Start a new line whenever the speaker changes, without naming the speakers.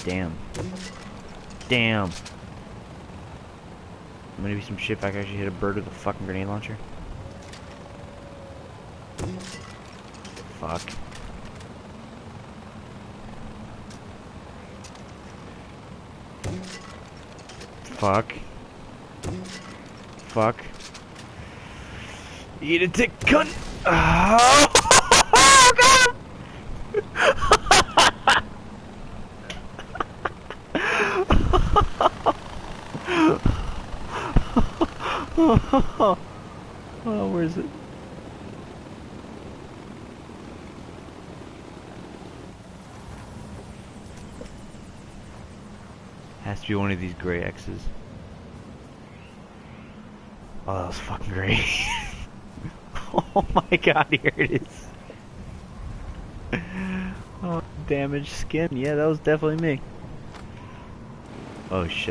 Damn. Damn. I'm gonna be some shit if I can actually hit a bird with a fucking grenade launcher. Fuck. Fuck. Fuck. Eat a dick, cunt! Oh, got him! Oh, where is it? Has to be one of these gray X's. Oh, that was fucking great. Oh my god, here it is. Oh, damaged skin. Yeah, that was definitely me. Oh shit.